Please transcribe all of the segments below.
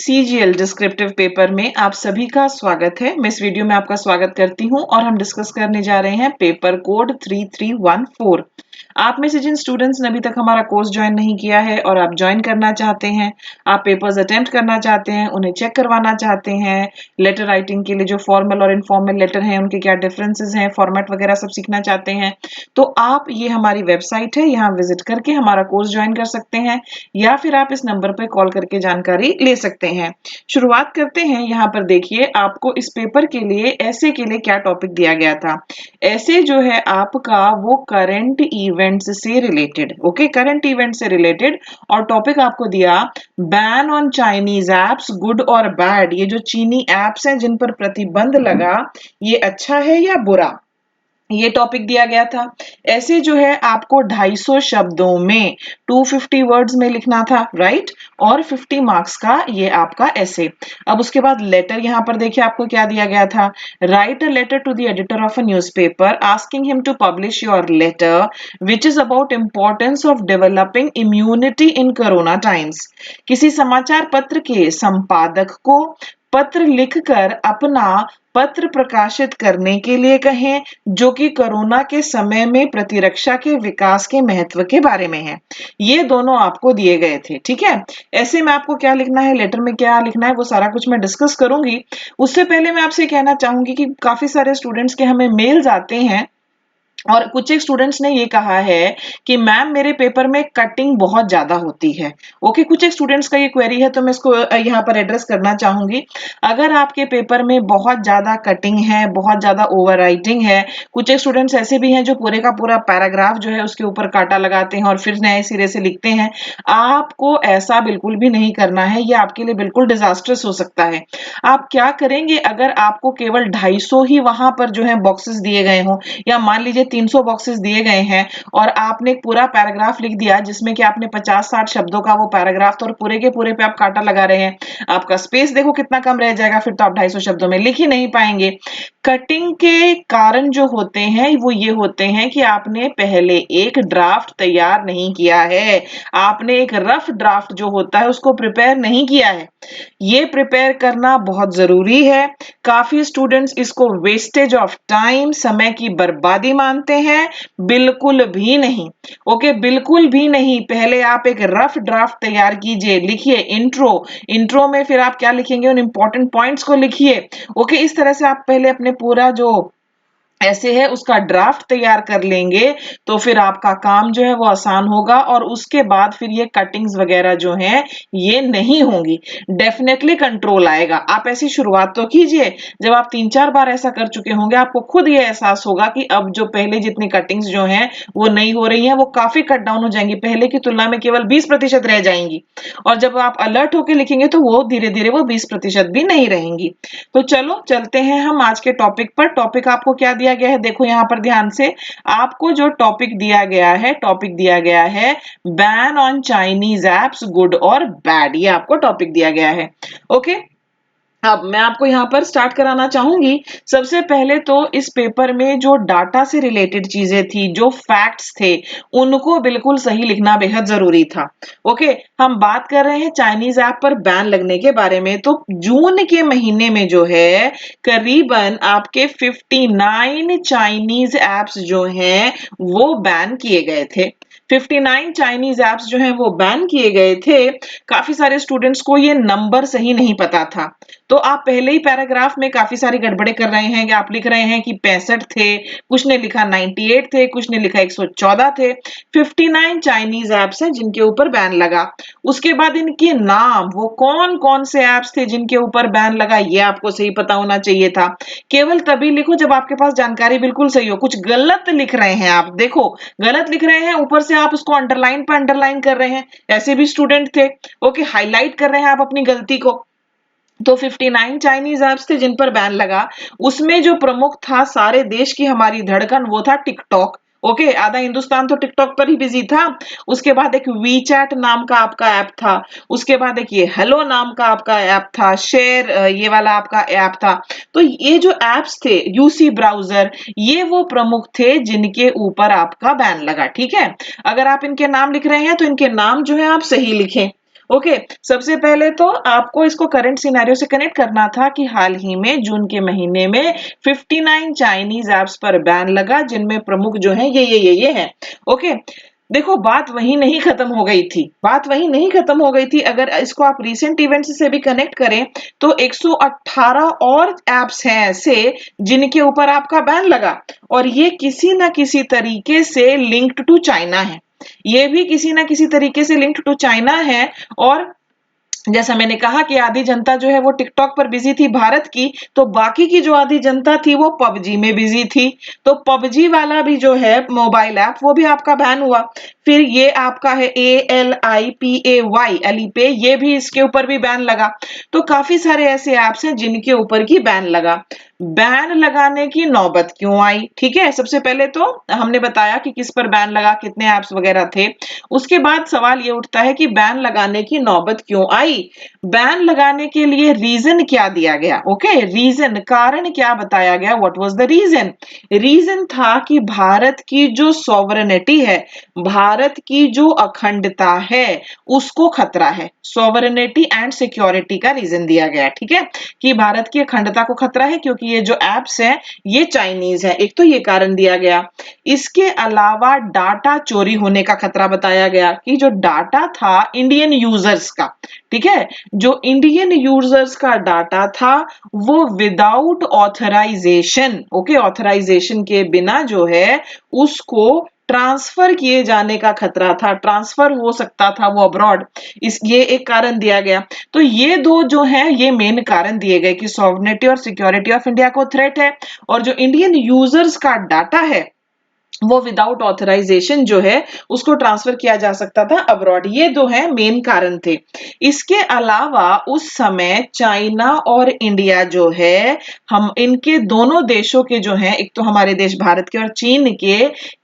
CGL descriptive paper में आप सभी का स्वागत है। मैं इस वीडियो में आपका स्वागत करती हूं और हम डिस्कस करने जा रहे हैं पेपर कोड 3314। आप में से जिन स्टूडेंट्स ने अभी तक हमारा कोर्स ज्वाइन नहीं किया है और आप ज्वाइन करना चाहते हैं, आप पेपर्स अटेम्प्ट करना चाहते हैं, उन्हें चेक करवाना चाहते हैं, लेटर राइटिंग के लिए जो फॉर्मल और इनफॉर्मल लेटर हैं उनके क्या डिफरेंसेस हैं, फॉर्मेट वगैरह सब सीखना चाहते हैं, तो आप ये हमारी वेबसाइट है, यहाँ विजिट करके हमारा कोर्स ज्वाइन कर सकते हैं या फिर आप इस नंबर पर कॉल करके जानकारी ले सकते हैं। शुरुआत करते हैं। यहाँ पर देखिए, आपको इस पेपर के लिए ऐसे के लिए क्या टॉपिक दिया गया था। ऐसे जो है आपका वो करंट इवेंट्स से रिलेटेड, ओके, करंट इवेंट से रिलेटेड, और टॉपिक आपको दिया ban on Chinese apps good और बैड। ये जो चीनी एप्स हैं जिन पर प्रतिबंध लगा, ये अच्छा है या बुरा, ये टॉपिक दिया गया था। ऐसे जो है आपको 250 शब्दों में 250 वर्ड्स में लिखना था, राइट, और 50 मार्क्स का ये आपका ऐसे। अब उसके बाद लेटर, यहाँ पर देखिए आपको क्या दिया गया था। Write a letter to the editor of a newspaper asking him to publish your letter which is about importance of developing immunity in corona times. किसी समाचार पत्र के संपादक को पत्र लिखकर अपना पत्र प्रकाशित करने के लिए कहें जो कि कोरोना के समय में प्रतिरक्षा के विकास के महत्व के बारे में है। ये दोनों आपको दिए गए थे, ठीक है। ऐसे में आपको क्या लिखना है, लेटर में क्या लिखना है, वो सारा कुछ मैं डिस्कस करूंगी। उससे पहले मैं आपसे कहना चाहूंगी कि काफी सारे स्टूडेंट्स के हमें मेल्स आते हैं और कुछ एक स्टूडेंट्स ने ये कहा है कि मैम मेरे पेपर में कटिंग बहुत ज्यादा होती है। ओके, कुछ एक स्टूडेंट्स का ये क्वेरी है, तो मैं इसको यहाँ पर एड्रेस करना चाहूंगी। अगर आपके पेपर में बहुत ज्यादा कटिंग है, बहुत ज्यादा ओवर राइटिंग है, कुछ एक स्टूडेंट्स ऐसे भी हैं जो पूरे का पूरा पैराग्राफ जो है उसके ऊपर कांटा लगाते हैं और फिर नए सिरे से लिखते हैं, आपको ऐसा बिल्कुल भी नहीं करना है। ये आपके लिए बिल्कुल डिजास्टर्स हो सकता है। आप क्या करेंगे, अगर आपको केवल 250 ही वहां पर जो है बॉक्सेस दिए गए हों, या मान लीजिए 300 बॉक्सेस दिए गए हैं और आपने एक पूरा पैराग्राफ लिख दिया जिसमें कि आपने 50-60 शब्दों का वो पैराग्राफ था और पूरे के पूरे पे आप कांटा लगा रहे हैं, आपका स्पेस देखो कितना कम रह जाएगा, फिर तो आप 250 शब्दों में लिख ही नहीं पाएंगे। कटिंग के कारण जो होते हैं वो ये होते हैं कि आपने पहले एक ड्राफ्ट तैयार नहीं किया है, आपने एक रफ ड्राफ्ट जो होता है उसको प्रिपेयर नहीं किया है। ये प्रिपेयर करना बहुत जरूरी है। काफी स्टूडेंट्स इसको वेस्टेज ऑफ टाइम, समय की बर्बादी मानते हैं। बिल्कुल भी नहीं, ओके, बिल्कुल भी नहीं। पहले आप एक रफ ड्राफ्ट तैयार कीजिए, लिखिए इंट्रो में फिर आप क्या लिखेंगे, उन इंपॉर्टेंट पॉइंट्स को लिखिए। ओके, इस तरह से आप पहले अपने पूरा जो ऐसे है उसका ड्राफ्ट तैयार कर लेंगे तो फिर आपका काम जो है वो आसान होगा और उसके बाद फिर ये कटिंग्स वगैरह जो हैं ये नहीं होंगी, डेफिनेटली कंट्रोल आएगा। आप ऐसी शुरुआत तो कीजिए, जब आप 3-4 बार ऐसा कर चुके होंगे आपको खुद ये एहसास होगा कि अब जो पहले जितनी कटिंग्स जो हैं वो नहीं हो रही हैं, वो काफी कट डाउन हो जाएंगी, पहले की तुलना में केवल 20% रह जाएंगी। और जब आप अलर्ट होकर लिखेंगे तो वो धीरे धीरे वो 20% भी नहीं रहेंगी। तो चलो चलते हैं हम आज के टॉपिक पर। टॉपिक आपको क्या दिया गया है, देखो यहाँ पर ध्यान से। आपको जो टॉपिक दिया गया है, टॉपिक दिया गया है ban on Chinese apps good और बैड, ये आपको टॉपिक दिया गया है। ओके, अब मैं आपको यहाँ पर स्टार्ट कराना चाहूंगी। सबसे पहले तो इस पेपर में जो डाटा से रिलेटेड चीजें थी, जो फैक्ट्स थे, उनको बिल्कुल सही लिखना बेहद जरूरी था। ओके, हम बात कर रहे हैं चाइनीज ऐप पर बैन लगने के बारे में। तो जून के महीने में जो है करीबन आपके 59 चाइनीज एप्स जो हैं वो बैन किए गए थे। 59 चाइनीज एप्स जो हैं वो बैन किए गए थे। काफी सारे स्टूडेंट्स को ये नंबर सही नहीं पता था, तो आप पहले ही पैराग्राफ में काफी सारी गड़बड़े कर रहे हैं कि आप लिख रहे हैं कि 65 थे, कुछ ने लिखा 98 थे, कुछ ने लिखा 114 थे। 59 चाइनीज एप्स हैं जिनके ऊपर बैन लगा। उसके बाद इनके नाम, वो कौन कौन से एप्स थे जिनके ऊपर बैन लगा, ये आपको सही पता होना चाहिए था। केवल तभी लिखो जब आपके पास जानकारी बिल्कुल सही हो। कुछ गलत लिख रहे हैं आप, देखो गलत लिख रहे हैं, ऊपर से आप उसको अंडरलाइन पर अंडरलाइन कर रहे हैं, ऐसे भी स्टूडेंट थे। ओके, हाईलाइट कर रहे हैं आप अपनी गलती को। तो 59 चाइनीज ऐप्स थे जिन पर बैन लगा। उसमें जो प्रमुख था, सारे देश की हमारी धड़कन, वो था टिकटॉक। ओके, आधा हिंदुस्तान तो टिकटॉक पर ही बिजी था। उसके बाद एक वीचैट नाम का आपका ऐप था। उसके बाद एक ये हेलो नाम का आपका ऐप था, शेयर ये वाला आपका ऐप था। तो ये जो ऐप्स थे, यूसी ब्राउजर, ये वो प्रमुख थे जिनके ऊपर आपका बैन लगा। ठीक है, अगर आप इनके नाम लिख रहे हैं तो इनके नाम जो है आप सही लिखें। ओके, सबसे पहले तो आपको इसको करंट सिनेरियो से कनेक्ट करना था कि हाल ही में जून के महीने में 59 चाइनीज ऐप्स पर बैन लगा, जिनमें प्रमुख जो है ये हैं। ओके, देखो बात वहीं नहीं खत्म हो गई थी, बात वहीं नहीं खत्म हो गई थी। अगर इसको आप रिसेंट इवेंट्स से भी कनेक्ट करें तो 118 और ऐप्स हैं ऐसे जिनके ऊपर आपका बैन लगा, और ये किसी ना किसी तरीके से लिंक्ड टू चाइना है। ये भी किसी ना किसी तरीके से लिंक्ड टू चाइना है। और जैसा मैंने कहा कि आधी जनता जो है वो टिकटॉक पर बिजी थी भारत की, तो बाकी की जो आधी जनता थी वो पबजी में बिजी थी। तो पबजी वाला भी जो है मोबाइल ऐप वो भी आपका बैन हुआ। फिर ये आपका है ALIPAY एलिपे, ये भी इसके ऊपर भी बैन लगा। तो काफी सारे ऐसे ऐप्स हैं जिनके ऊपर की बैन लगा। बैन लगाने की नौबत क्यों आई? ठीक है, सबसे पहले तो हमने बताया कि किस पर बैन लगा, कितने ऐप्स वगैरह थे। उसके बाद सवाल ये उठता है कि बैन लगाने की नौबत क्यों आई? बैन लगाने के लिए रीजन क्या दिया गया? ओके, रीजन, कारण क्या बताया गया? What was the reason? Reason था कि भारत की जो सॉवरेनिटी है, भारत की जो अखंडता है, उसको खतरा है। सॉवरेनिटी एंड सिक्योरिटी का रीजन दिया गया, ठीक है, कि भारत की अखंडता को खतरा है क्योंकि ये जो एप्स हैं ये चाइनीज है। एक तो ये कारण दिया गया। इसके अलावा डाटा चोरी होने का खतरा बताया गया कि जो डाटा था इंडियन यूजर्स का, ठीक है, जो इंडियन यूजर्स का डाटा था वो विदाउट ऑथराइजेशन, ओके, ऑथराइजेशन के बिना जो है उसको ट्रांसफर किए जाने का खतरा था, ट्रांसफर हो सकता था वो अब्रॉड। इस ये एक कारण दिया गया। तो ये दो जो है ये मेन कारण दिए गए कि सॉवरेनिटी और सिक्योरिटी ऑफ इंडिया को थ्रेट है, और जो इंडियन यूजर्स का डाटा है वो विदाउट ऑथराइजेशन जो है उसको ट्रांसफर किया जा सकता था अब्रॉड। ये दो है मेन कारण थे। इसके अलावा उस समय चाइना और इंडिया जो है, हम इनके दोनों देशों के जो है, एक तो हमारे देश भारत के और चीन के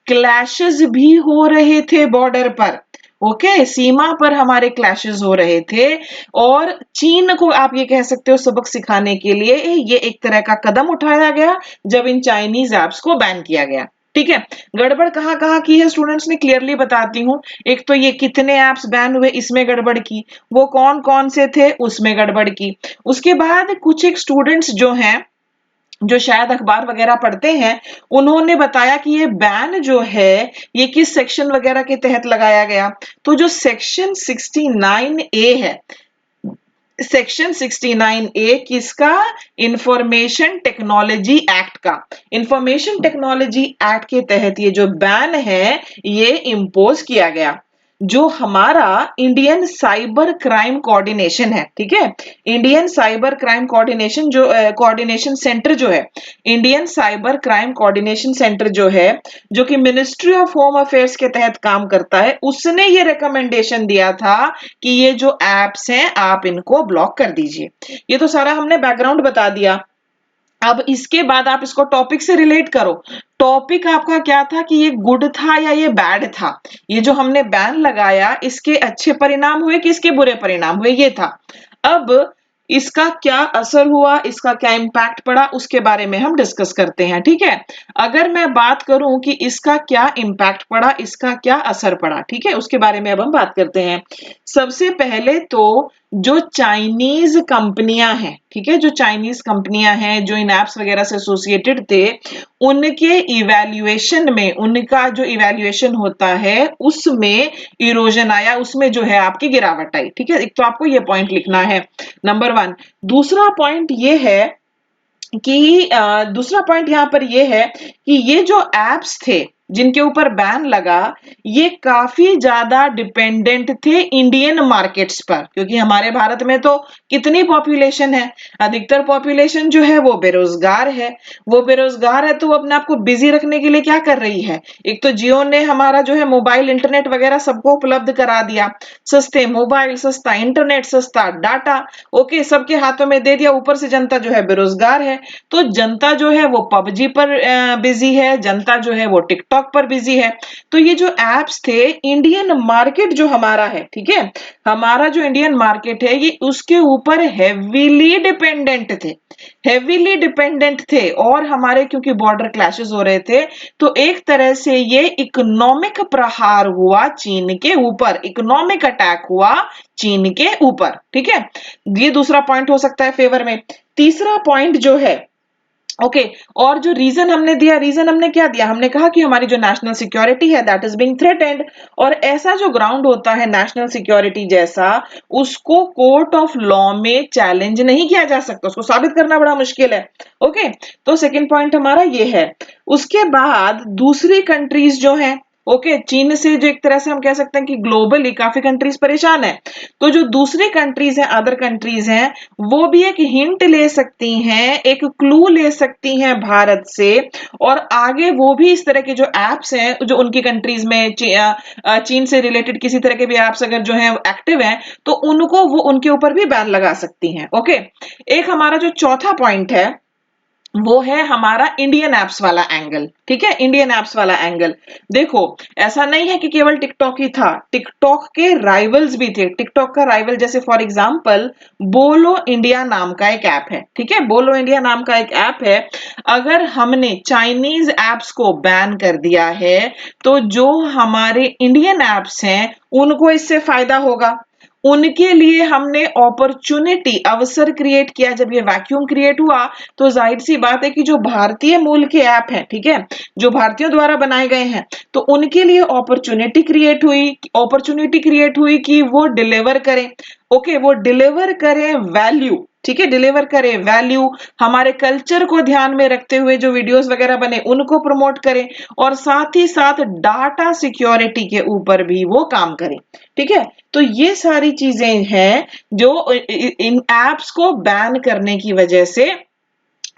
क्लैशेस भी हो रहे थे बॉर्डर पर। ओके, सीमा पर हमारे क्लैशेस हो रहे थे, और चीन को आप ये कह सकते हो सबक सिखाने के लिए ये एक तरह का कदम उठाया गया जब इन चाइनीज ऐप्स को बैन किया गया। ठीक है, गड़बड़ कहाँ कहाँ की है स्टूडेंट्स ने क्लियरली बताती हूँ। एक तो ये कितने ऐप्स बैन हुए इसमें गड़बड़ की, वो कौन कौन से थे उसमें गड़बड़ की। उसके बाद कुछ एक स्टूडेंट्स जो हैं जो शायद अखबार वगैरह पढ़ते हैं, उन्होंने बताया कि ये बैन जो है ये किस सेक्शन वगैरह के तहत लगाया गया। तो जो सेक्शन 69A है, सेक्शन 69A किसका? इंफॉर्मेशन टेक्नोलॉजी एक्ट का। इंफॉर्मेशन टेक्नोलॉजी एक्ट के तहत ये जो बैन है ये इंपोज किया गया। जो हमारा इंडियन साइबर क्राइम कोऑर्डिनेशन है, ठीक है, इंडियन साइबर क्राइम कोऑर्डिनेशन जो कोऑर्डिनेशन सेंटर जो है, Indian cyber crime coordination centre जो है, जो कि मिनिस्ट्री ऑफ होम अफेयर्स के तहत काम करता है, उसने ये रिकमेंडेशन दिया था कि ये जो एप्स हैं आप इनको ब्लॉक कर दीजिए। ये तो सारा हमने बैकग्राउंड बता दिया। अब इसके बाद आप इसको टॉपिक से रिलेट करो। टॉपिक आपका क्या था कि ये गुड था या ये बैड था? ये जो हमने बैन लगाया इसके अच्छे परिणाम हुए कि इसके बुरे परिणाम हुए, ये था। अब इसका क्या असर हुआ, इसका क्या इम्पैक्ट पड़ा, उसके बारे में हम डिस्कस करते हैं, ठीक है। अगर मैं बात करूं कि इसका क्या इम्पैक्ट पड़ा, इसका क्या असर पड़ा, ठीक है, उसके बारे में अब हम बात करते हैं। सबसे पहले तो जो चाइनीज कंपनियां हैं, ठीक है, जो चाइनीज कंपनियां हैं जो इन एप्स वगैरह से एसोसिएटेड थे, उनके इवैल्यूएशन में, उनका जो इवैल्यूएशन होता है उसमें इरोजन आया, उसमें जो है आपकी गिरावट आई, ठीक है। एक तो आपको ये पॉइंट लिखना है, नंबर 1। दूसरा पॉइंट ये है कि दूसरा पॉइंट यहां पर ये है कि ये जो एप्स थे जिनके ऊपर बैन लगा, ये काफी ज्यादा डिपेंडेंट थे इंडियन मार्केट्स पर, क्योंकि हमारे भारत में तो कितनी पॉपुलेशन है, अधिकतर पॉपुलेशन जो है वो बेरोजगार है। वो बेरोजगार है तो वो अपने आप को बिजी रखने के लिए क्या कर रही है? एक तो जियो ने हमारा जो है मोबाइल इंटरनेट वगैरह सबको उपलब्ध करा दिया, सस्ते मोबाइल, सस्ता इंटरनेट, सस्ता डाटा, ओके, सबके हाथों में दे दिया। ऊपर से जनता जो है बेरोजगार है, तो जनता जो है वो पबजी पर बिजी है, जनता जो है वो टिकटॉक टिकटॉक पर बिजी है। तो ये जो एप्स थे, इंडियन मार्केट जो हमारा है, ठीक है, हमारा जो इंडियन मार्केट है ये उसके ऊपर हेवीली डिपेंडेंट थे और हमारे क्योंकि बॉर्डर क्लैशेस हो रहे थे, तो एक तरह से ये इकोनॉमिक प्रहार हुआ चीन के ऊपर, इकोनॉमिक अटैक हुआ चीन के ऊपर, ठीक है। ये दूसरा पॉइंट हो सकता है फेवर में। तीसरा पॉइंट जो है, ओके, और जो रीजन हमने दिया, रीजन हमने क्या दिया, हमने कहा कि हमारी जो नेशनल सिक्योरिटी है दैट इज बीइंग थ्रेटेंड, और ऐसा जो ग्राउंड होता है नेशनल सिक्योरिटी जैसा, उसको कोर्ट ऑफ लॉ में चैलेंज नहीं किया जा सकता, उसको साबित करना बड़ा मुश्किल है। ओके, तो सेकंड पॉइंट हमारा ये है। उसके बाद दूसरी कंट्रीज जो है, ओके, चीन से जो एक तरह से हम कह सकते हैं कि ग्लोबली काफी कंट्रीज परेशान है, तो जो दूसरी कंट्रीज हैं, अदर कंट्रीज हैं, वो भी एक हिंट ले सकती हैं, एक क्लू ले सकती हैं भारत से, और आगे वो भी इस तरह के जो एप्स हैं जो उनकी कंट्रीज में चीन से रिलेटेड किसी तरह के भी एप्स अगर जो हैं एक्टिव हैं, तो उनको वो उनके ऊपर भी बैन लगा सकती हैं। ओके, एक हमारा जो चौथा पॉइंट है वो है हमारा इंडियन एप्स वाला एंगल, ठीक है, इंडियन एप्स वाला एंगल। देखो, ऐसा नहीं है कि केवल टिकटॉक ही था, टिकटॉक के राइवल्स भी थे। टिकटॉक का राइवल जैसे फॉर एग्जांपल बोलो इंडिया नाम का एक ऐप है, ठीक है, बोलो इंडिया नाम का एक ऐप है। अगर हमने चाइनीज एप्स को बैन कर दिया है, तो जो हमारे इंडियन एप्स हैं उनको इससे फायदा होगा, उनके लिए हमने अपॉर्चुनिटी, अवसर क्रिएट किया। जब ये वैक्यूम क्रिएट हुआ, तो जाहिर सी बात है कि जो भारतीय मूल के ऐप हैं, ठीक है, जो भारतीयों द्वारा बनाए गए हैं, तो उनके लिए अपॉर्चुनिटी क्रिएट हुई कि वो डिलीवर करें, ओके, वो डिलीवर करें वैल्यू, ठीक है, डिलीवर करें वैल्यू, हमारे कल्चर को ध्यान में रखते हुए जो वीडियोस वगैरह बने उनको प्रमोट करें, और साथ ही साथ डाटा सिक्योरिटी के ऊपर भी वो काम करें, ठीक है। तो ये सारी चीजें हैं जो इन एप्स को बैन करने की वजह से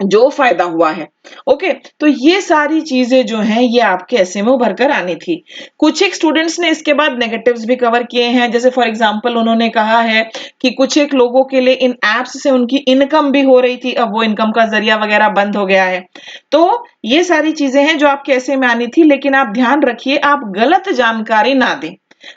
जो फायदा हुआ है। ओके, तो ये सारी चीजें जो हैं ये आपके ऐसे में उभर कर आनी थी। कुछ एक स्टूडेंट्स ने इसके बाद नेगेटिव्स भी कवर किए हैं, जैसे फॉर एग्जांपल उन्होंने कहा है कि कुछ एक लोगों के लिए इन एप्स से उनकी इनकम भी हो रही थी, अब वो इनकम का जरिया वगैरह बंद हो गया है। तो ये सारी चीजें हैं जो आपके ऐसे में आनी थी, लेकिन आप ध्यान रखिए आप गलत जानकारी ना दें,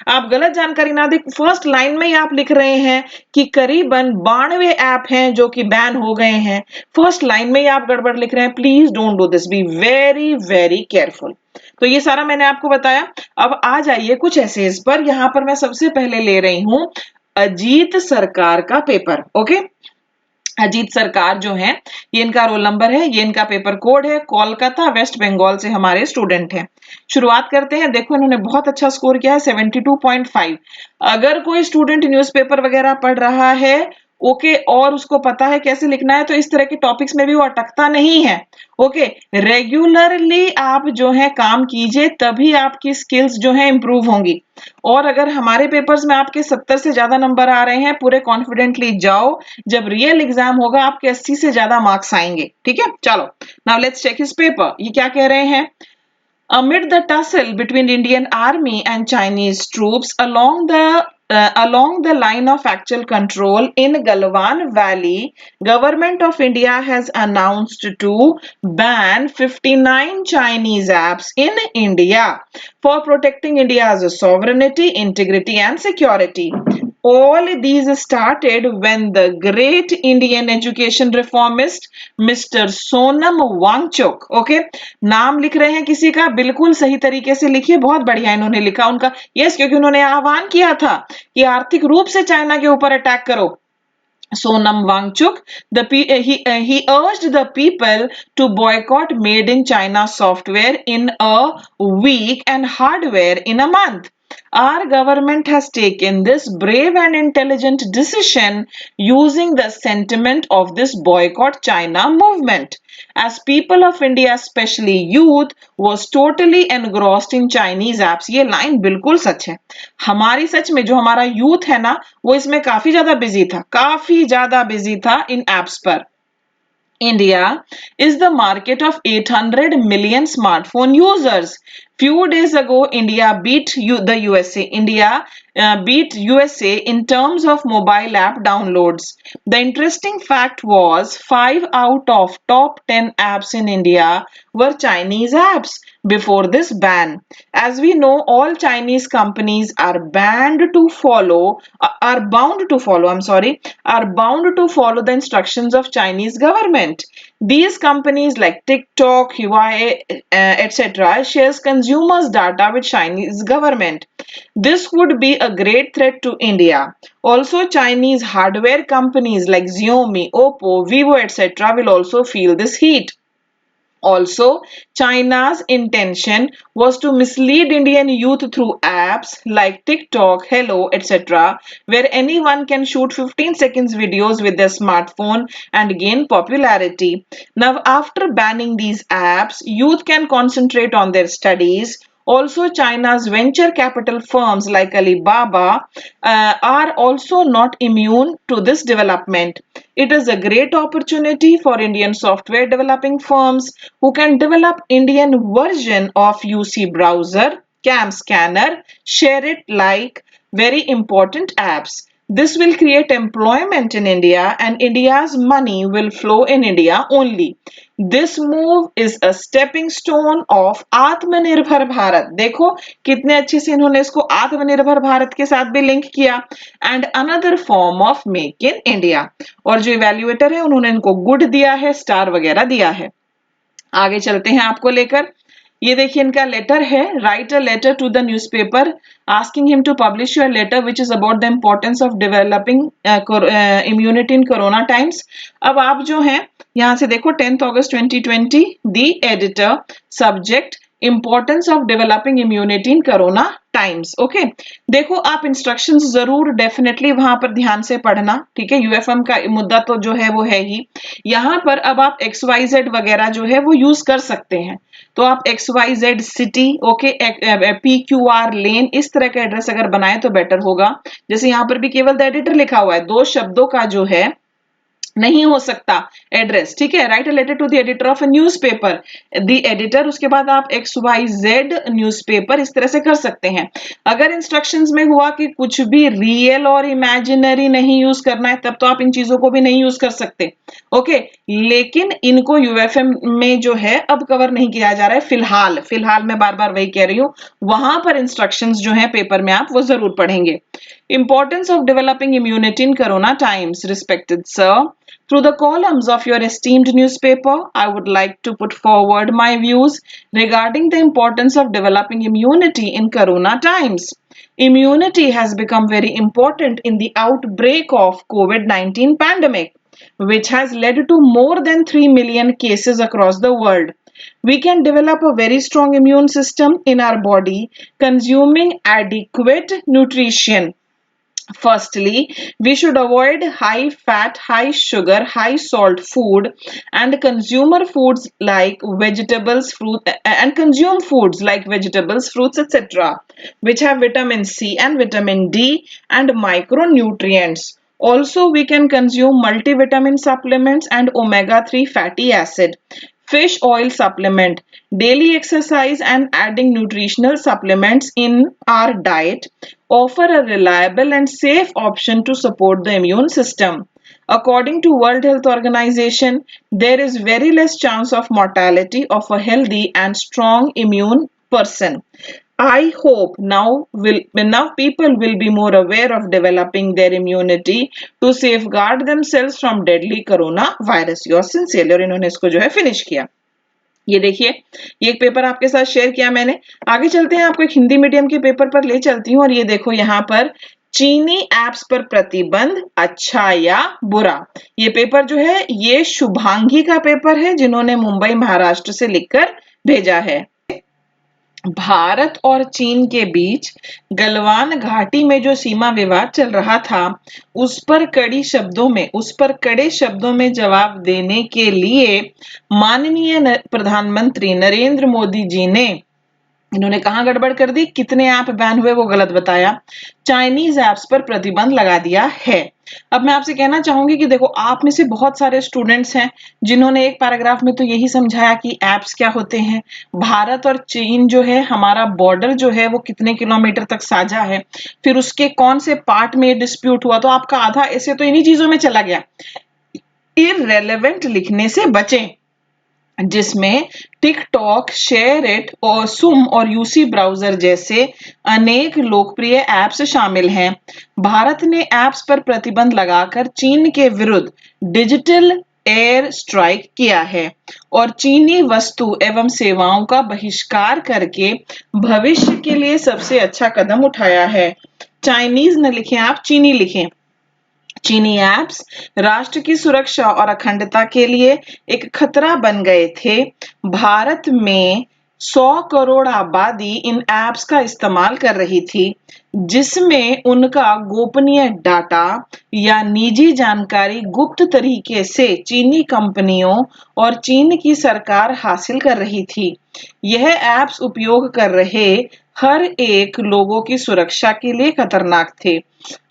आप गलत जानकारी ना दें। फर्स्ट लाइन में ही आप लिख रहे हैं कि करीबन 92 ऐप हैं जो कि बैन हो गए हैं, फर्स्ट लाइन में ही आप गड़बड़ लिख रहे हैं। Please don't do this, be very very careful. तो ये सारा मैंने आपको बताया। अब आ जाइए कुछ एसेज पर। यहां पर मैं सबसे पहले ले रही हूं अजीत सरकार का पेपर। ओके, अजीत सरकार जो है, ये इनका रोल नंबर है, ये इनका पेपर कोड है, कोलकाता वेस्ट बंगाल से हमारे स्टूडेंट हैं। शुरुआत करते हैं। देखो इन्होंने बहुत अच्छा स्कोर किया है, 72.5। अगर कोई स्टूडेंट न्यूज़पेपर वगैरह पढ़ रहा है, ओके, और उसको पता है कैसे लिखना है, तो इस तरह के टॉपिक्स में भी वो अटकता नहीं है। ओके, रेगुलरली आप जो है काम कीजिए, तभी आपकी स्किल्स जो है इंप्रूव होंगी। और अगर हमारे पेपर्स में आपके 70 से ज्यादा नंबर आ रहे हैं, पूरे कॉन्फिडेंटली जाओ, जब रियल एग्जाम होगा आपके 80 से ज्यादा मार्क्स आएंगे, ठीक है। चलो, now let's check his paper. ये क्या कह रहे हैं? Amid the tussle between Indian army and Chinese troops along the line of actual control in Galwan Valley, Government of India has announced to ban 59 Chinese apps in India for protecting India's sovereignty, integrity, and security. All these started when the great Indian education reformist Mr. Sonam Wangchuk, okay, नाम लिख रहे हैं किसी का, बिल्कुल सही तरीके से लिखिए, बहुत बढ़िया इन्होंने लिखा उनका। यस, क्योंकि उन्होंने आह्वान किया था कि आर्थिक रूप से चाइना के ऊपर अटैक करो। Sonam Wangchuk, he urged the people to boycott made in China software in a week and hardware in a month. Our government has taken this brave and intelligent decision using the sentiment of this boycott China movement. As people of India, especially youth, was totally engrossed in Chinese apps. ये line बिल्कुल सच है। हमारी सच में जो हमारा youth है ना, वो इसमें काफी ज्यादा बिजी था इन एप्स पर। India is the market of 800 million smartphone users. Few days ago, India beat the USA. India beat USA in terms of mobile app downloads. The interesting fact was 5 out of top 10 apps in India were Chinese apps before this ban. As we know, all Chinese companies are are bound to follow the instructions of Chinese government. These companies like TikTok, Huawei, etc. shares consumers' data with Chinese government. This would be a great threat to India. Also, Chinese hardware companies like Xiaomi, Oppo, Vivo, etc. will also feel this heat. Also, China's intention was to mislead Indian youth through apps like TikTok, Hello, etc., where anyone can shoot 15 seconds videos with their smartphone and gain popularity. Now, after banning these apps, youth can concentrate on their studies. Also, China's venture capital firms like Alibaba are also not immune to this development. It is a great opportunity for Indian software developing firms who can develop Indian version of UC browser, CAM scanner, share it like very important apps. This will create employment in India and India's money will flow in India only. This move is a stepping stone of आत्मनिर्भर भारत. देखो कितने अच्छे से इन्होंने इसको आत्मनिर्भर भारत के साथ भी लिंक किया. And another form of make in India. और जो इवेल्युएटर है उन्होंने इनको गुड दिया है, स्टार वगैरह दिया है. आगे चलते हैं आपको लेकर. ये देखिए इनका लेटर है. Write a letter to the newspaper asking him to publish your letter which is about the importance of developing immunity in corona times. अब आप जो हैं यहाँ से देखो 10th August 2020 the editor subject importance of developing immunity in corona times. Okay देखो आप instructions जरूर डेफिनेटली वहां पर ध्यान से पढ़ना. ठीक है, यूएफएम का मुद्दा तो जो है वो है ही. यहाँ पर अब आप XYZ वगैरह जो है वो यूज कर सकते हैं. तो आप XYZ सिटी, ओके, PQR लेन, इस तरह का एड्रेस अगर बनाए तो बेटर होगा. जैसे यहाँ पर भी केवल द एडिटर लिखा हुआ है, 2 शब्दों का जो है नहीं हो सकता एड्रेस. ठीक है, write a letter to the editor of a newspaper, the editor, उसके बाद आप XYZ न्यूज़पेपर, इस तरह से कर सकते हैं. अगर इंस्ट्रक्शंस में हुआ कि कुछ भी रियल और इमेजिनरी नहीं यूज करना है तब तो आप इन चीजों को भी नहीं यूज कर सकते. ओके, लेकिन इनको यूएफएम में जो है अब कवर नहीं किया जा रहा है फिलहाल मैं बार बार वही कह रही हूं. वहां पर इंस्ट्रक्शंस जो है पेपर में आप वो जरूर पढ़ेंगे. Importance of developing immunity in corona times. Respected sir, through the columns of your esteemed newspaper, I would like to put forward my views regarding the importance of developing immunity in corona times. Immunity has become very important in the outbreak of COVID-19 pandemic, which has led to more than 3 million cases across the world. We can develop a very strong immune system in our body consuming adequate nutrition. Firstly, we should avoid high fat, high sugar, high salt food and consumer foods like vegetables, fruit and consume foods like vegetables, fruits, etc. which have vitamin C and vitamin D and micronutrients. Also, we can consume multivitamin supplements and omega-3 fatty acid. Fish oil supplement, daily exercise and adding nutritional supplements in our diet offer a reliable and safe option to support the immune system. According to World Health Organization, there is very less chance of mortality of a healthy and strong immune person. I hope now people will be more aware of developing their immunity to safeguard themselves from deadly coronavirus. Yours sincerely. और इन्होंने इसको जो है finish किया. ये देखिए ये एक पेपर आपके साथ शेयर किया मैंने. आगे चलते हैं, आपको एक हिंदी मीडियम के पेपर पर ले चलती हूँ. और ये देखो यहाँ पर चीनी एप्स पर प्रतिबंध, अच्छा या बुरा. ये पेपर जो है ये शुभांगी का पेपर है जिन्होंने मुंबई महाराष्ट्र से लिखकर भेजा है. भारत और चीन के बीच गलवान घाटी में जो सीमा विवाद चल रहा था उस पर कड़े शब्दों में जवाब देने के लिए माननीय प्रधानमंत्री नरेंद्र मोदी जी ने इन्होंने कहाँ गड़बड़ कर दी, कितने ऐप बैन हुए वो गलत बताया, चाइनीज ऐप्स पर प्रतिबंध लगा दिया है। अब मैं आपसे कहना चाहूंगी कि देखो, आप में से बहुत सारे स्टूडेंट्स हैं जिन्होंने एक पैराग्राफ में तो यही समझाया कि ऐप्स क्या होते हैं, भारत और चीन जो है, हमारा बॉर्डर जो है वो कितने किलोमीटर तक साझा है, फिर उसके कौन से पार्ट में डिस्प्यूट हुआ, तो आपका आधा ऐसे तो इन्हीं चीजों में चला गया। इररेलेवेंट लिखने से बचें, जिसमें टिकटॉक, शेयरइट और सुम और यूसी ब्राउजर जैसे अनेक लोकप्रिय ऐप्स शामिल हैं। भारत ने ऐप्स पर प्रतिबंध लगाकर चीन के विरुद्ध डिजिटल एयर स्ट्राइक किया है और चीनी वस्तु एवं सेवाओं का बहिष्कार करके भविष्य के लिए सबसे अच्छा कदम उठाया है। चाइनीज न लिखें आप, चीनी लिखें। चीनी ऐप्स राष्ट्र की सुरक्षा और अखंडता के लिए एक खतरा बन गए थे। भारत में 100 करोड़ आबादी इन ऐप्स का इस्तेमाल कर रही थी, जिसमें उनका गोपनीय डाटा या निजी जानकारी गुप्त तरीके से चीनी कंपनियों और चीन की सरकार हासिल कर रही थी। यह ऐप्स उपयोग कर रहे हर एक लोगों की सुरक्षा के लिए खतरनाक थे।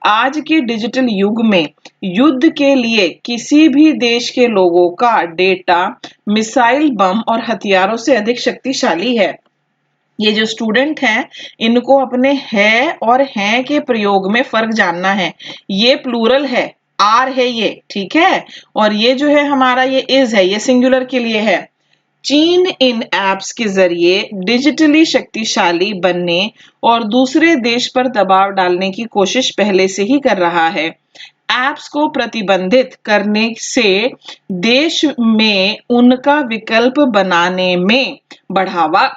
आज के डिजिटल युग में युद्ध के लिए किसी भी देश के लोगों का डेटा मिसाइल, बम और हथियारों से अधिक शक्तिशाली है। ये जो स्टूडेंट हैं, इनको अपने है और हैं के प्रयोग में फर्क जानना है। ये प्लूरल है, आर है ये, ठीक है, और ये जो है हमारा ये इज है, ये सिंगुलर के लिए है। चीन इन ऐप्स के जरिए डिजिटली शक्तिशाली बनने और दूसरे देश पर दबाव डालने की कोशिश पहले से ही कर रहा है। ऐप्स को प्रतिबंधित करने से देश में उनका विकल्प बनाने में बढ़ावा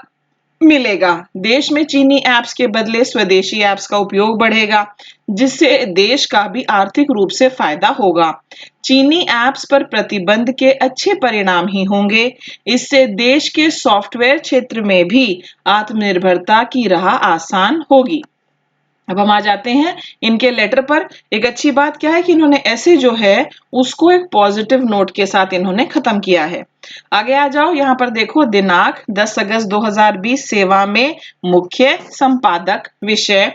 मिलेगा। देश में चीनी ऐप्स के बदले स्वदेशी ऐप्स का उपयोग बढ़ेगा, जिससे देश का भी आर्थिक रूप से फायदा होगा। चीनी ऐप्स पर प्रतिबंध के अच्छे परिणाम ही होंगे। इससे देश के सॉफ्टवेयर क्षेत्र में भी आत्मनिर्भरता की राह आसान होगी। अब हम आ जाते हैं इनके लेटर पर। एक अच्छी बात क्या है कि इन्होंने ऐसे जो है उसको एक पॉजिटिव नोट के साथ इन्होंने खत्म किया है। आगे आ जाओ, यहाँ पर देखो, दिनांक 10 अगस्त 2020, सेवा में मुख्य संपादक, विषय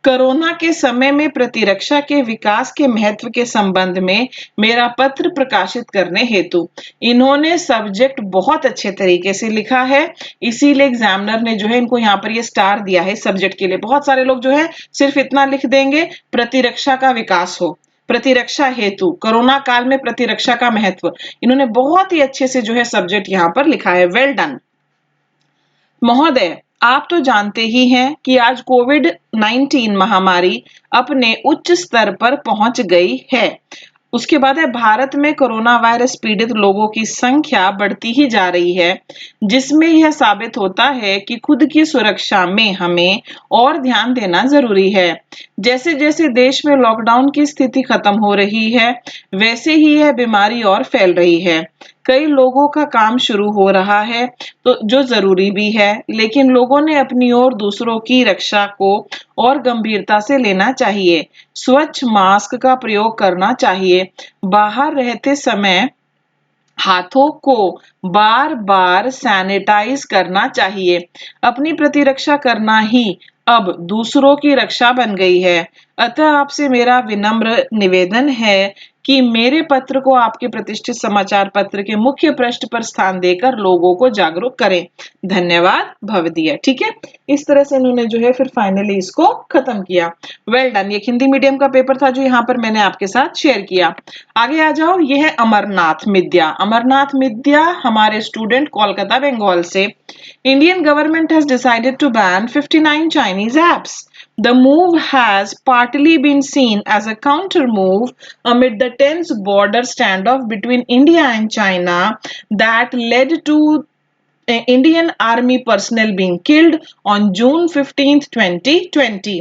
कोरोना के समय में प्रतिरक्षा के विकास के महत्व के संबंध में मेरा पत्र प्रकाशित करने हेतु। इन्होंने सब्जेक्ट बहुत अच्छे तरीके से लिखा है, इसीलिए एग्जामिनर ने जो है इनको यहाँ पर ये स्टार दिया है सब्जेक्ट के लिए। बहुत सारे लोग जो है सिर्फ इतना लिख देंगे, प्रतिरक्षा का विकास हो, प्रतिरक्षा हेतु, कोरोना काल में प्रतिरक्षा का महत्व। इन्होंने बहुत ही अच्छे से जो है सब्जेक्ट यहाँ पर लिखा है। वेल डन महोदय। आप तो जानते ही हैं कि आज कोविड-19 महामारी अपने उच्च स्तर पर पहुंच गई है। उसके बाद है, भारत में कोरोना वायरस पीड़ित लोगों की संख्या बढ़ती ही जा रही है, जिसमें यह साबित होता है कि खुद की सुरक्षा में हमें और ध्यान देना जरूरी है। जैसे जैसे देश में लॉकडाउन की स्थिति खत्म हो रही है, वैसे ही यह बीमारी और फैल रही है। कई लोगों का काम शुरू हो रहा है, तो जो जरूरी भी है, लेकिन लोगों ने अपनी और दूसरों की रक्षा को और गंभीरता से लेना चाहिए। स्वच्छ मास्क का प्रयोग करना चाहिए। बाहर रहते समय हाथों को बार बार सैनिटाइज करना चाहिए। अपनी प्रतिरक्षा करना ही अब दूसरों की रक्षा बन गई है। अतः आपसे मेरा विनम्र निवेदन है कि मेरे पत्र को आपके प्रतिष्ठित समाचार पत्र के मुख्य पृष्ठ पर स्थान देकर लोगों को जागरूक करें। धन्यवाद, भवदीय। ठीक है, इस तरह से इन्होंने जो है फिर फाइनली इसको खत्म किया। Well done. ये हिंदी मीडियम का पेपर था जो यहाँ पर मैंने आपके साथ शेयर किया। आगे आ जाओ, ये है अमरनाथ मिद्या। अमरनाथ मिद्या हमारे स्टूडेंट कोलकाता बंगाल से। Indian government has decided to ban 59 Chinese apps. The move has partly been seen as a counter move amid the tense border standoff between India and China that led to Indian army personnel being killed on June 15, 2020.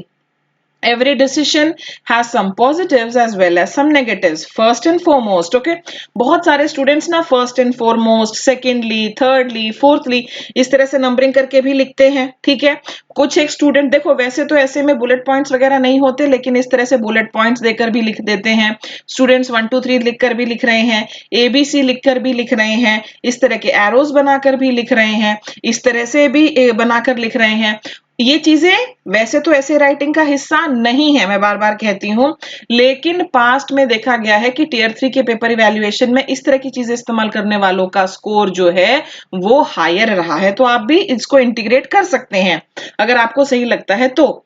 Every decision has some positives as well as some negatives. First and foremost, okay, बहुत सारे students ना first and foremost, secondly, thirdly, fourthly इस तरह से numbering करके भी लिखते हैं, ठीक है। कुछ एक स्टूडेंट देखो, वैसे तो ऐसे में बुलेट पॉइंट्स वगैरह नहीं होते, लेकिन इस तरह से बुलेट पॉइंट्स देकर भी लिख देते हैं। स्टूडेंट्स 1 2 3 लिखकर भी लिख रहे हैं, ABC लिखकर भी लिख रहे हैं, इस तरह के एरोज बनाकर भी लिख रहे हैं, इस तरह से भी बनाकर लिख रहे हैं। ये चीजें वैसे तो ऐसे राइटिंग का हिस्सा नहीं है, मैं बार बार कहती हूँ, लेकिन पास्ट में देखा गया है कि टियर 3 के पेपर इवैल्यूएशन में इस तरह की चीजें इस्तेमाल करने वालों का स्कोर जो है वो हायर रहा है। तो आप भी इसको इंटीग्रेट कर सकते हैं अगर आपको सही लगता है तो।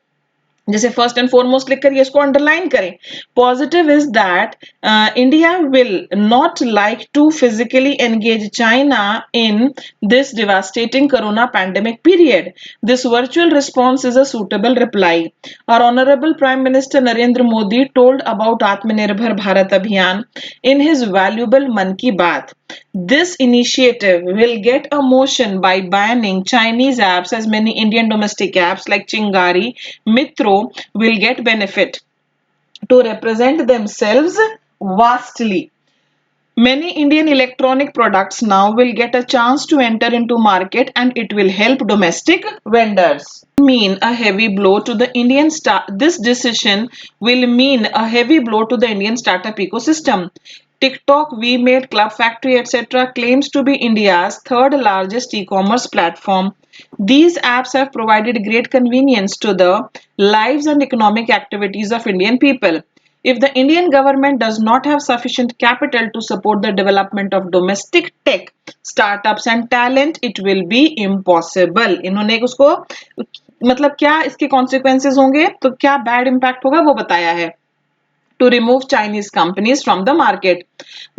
जैसे फर्स्ट एंड फॉरमोस्ट लिखकर ये इसको अंडरलाइन करें। Positive is that India will not like to physically engage China in this devastating corona pandemic period. This virtual response is a suitable reply. Our Honorable Prime Minister Narendra Modi told about Atmanirbhar Bharat Abhiyan in his valuable Mann Ki Baat. This initiative will get a motion by banning Chinese apps, as many Indian domestic apps like Chingari, Mitro will get benefit to represent themselves vastly. Many Indian electronic products now will get a chance to enter into market, and it will help domestic vendors. Mean a heavy blow to the This decision will mean a heavy blow to the Indian startup ecosystem. TikTok, VMate, Club Factory, etc. claims to be India's third largest e-commerce platform. These apps have provided great convenience to the lives and economic activities of Indian people. If the Indian government does not have sufficient capital to support the development of domestic tech, startups and talent, it will be impossible. इन्होंने उसको मतलब क्या इसके consequences होंगे, तो क्या bad impact होगा वो बताया है। To remove Chinese companies from the market.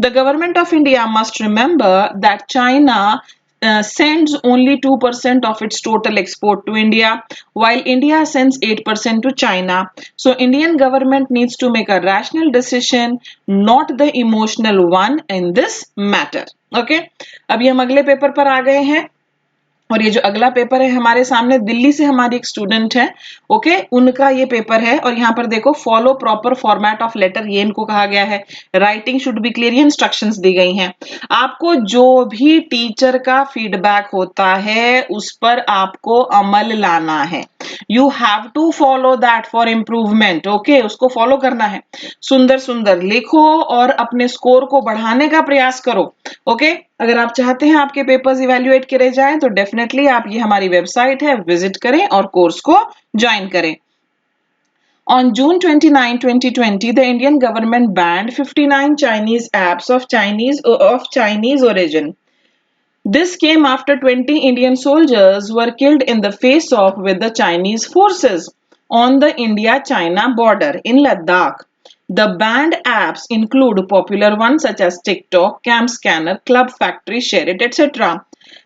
The government of India must remember that China sends only 2% of its total export to India, while India sends 8% to China. So Indian government needs to make a rational decision, not the emotional one in this matter. Okay? अभी हम अगले paper पर आ गए हैं। और ये जो अगला पेपर है हमारे सामने, दिल्ली से हमारी एक स्टूडेंट है, ओके, उनका ये पेपर है। और यहाँ पर देखो, follow proper format of letter, ये इनको कहा गया है। राइटिंग शुड बी क्लियर, ये इंस्ट्रक्शंस दी गई हैं। आपको जो भी टीचर का फीडबैक होता है उस पर आपको अमल लाना है। You have to follow that for improvement, okay, उसको फॉलो करना है। सुंदर सुंदर लिखो और अपने स्कोर को बढ़ाने का प्रयास करो, ओके। अगर आप चाहते हैं आपके पेपर्स इवैल्यूएट करे जाएं तो डेफिनेटली आप ये हमारी वेबसाइट है विजिट करें और कोर्स को ज्वाइन करें। On June 29, 2020, the Indian government banned 59 Chinese apps of Chinese origin. This came after 20 Indian soldiers were killed in the face-off with the Chinese forces on the India-China border in Ladakh. The banned apps include popular ones such as TikTok, Cam Scanner, Club Factory, ShareIt, etc.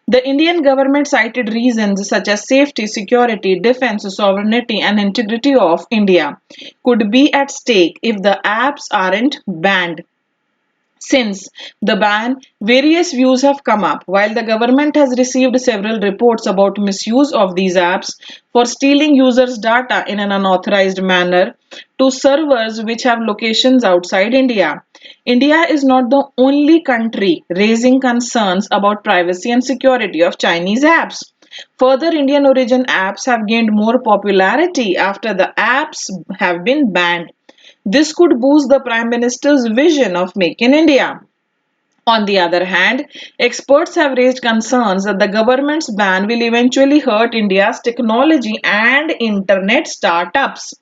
The Indian government cited reasons such as safety, security, defense, sovereignty, and integrity of India could be at stake if the apps aren't banned. Since the ban, various views have come up. While the government has received several reports about misuse of these apps for stealing users' data in an unauthorized manner to servers which have locations outside India, India is not the only country raising concerns about privacy and security of Chinese apps. Further, Indian origin apps have gained more popularity after the apps have been banned. This could boost the Prime Minister's vision of Make in India. On the other hand, experts have raised concerns that the government's ban will eventually hurt India's technology and internet startups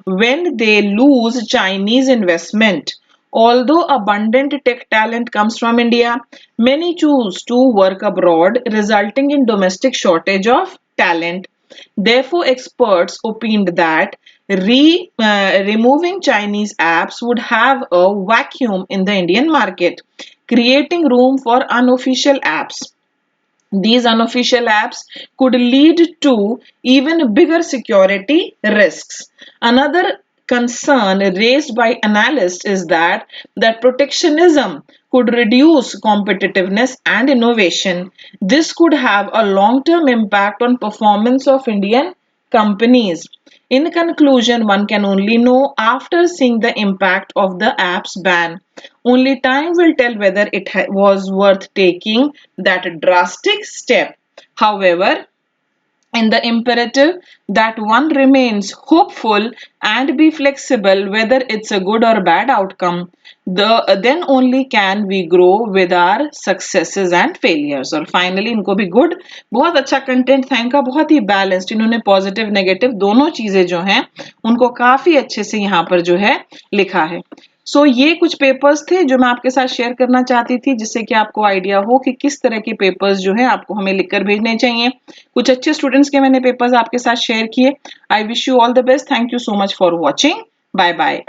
when they lose Chinese investment. Although abundant tech talent comes from India, many choose to work abroad, resulting in domestic shortage of talent. Therefore, experts opined that removing Chinese apps would have a vacuum in the Indian market, creating room for unofficial apps. These unofficial apps could lead to even bigger security risks. Another concern raised by analysts is that protectionism could reduce competitiveness and innovation. This could have a long-term impact on performance of Indian companies. In conclusion, one can only know after seeing the impact of the app's ban. Only time will tell whether it was worth taking that drastic step. However, in the imperative that one remains hopeful and be flexible whether it's a good or bad outcome, then only can we grow with our successes and failures. और finally इनको भी good, बहुत अच्छा content था इनका, बहुत ही balanced, इन्होंने positive negative दोनों चीजें जो हैं उनको काफी अच्छे से यहाँ पर जो है लिखा है। ये कुछ पेपर्स थे जो मैं आपके साथ शेयर करना चाहती थी, जिससे कि आपको आइडिया हो कि किस तरह के पेपर्स जो है आपको हमें लिखकर भेजने चाहिए। कुछ अच्छे स्टूडेंट्स के मैंने पेपर्स आपके साथ शेयर किए। I wish you all the best. Thank you so much for watching. Bye bye.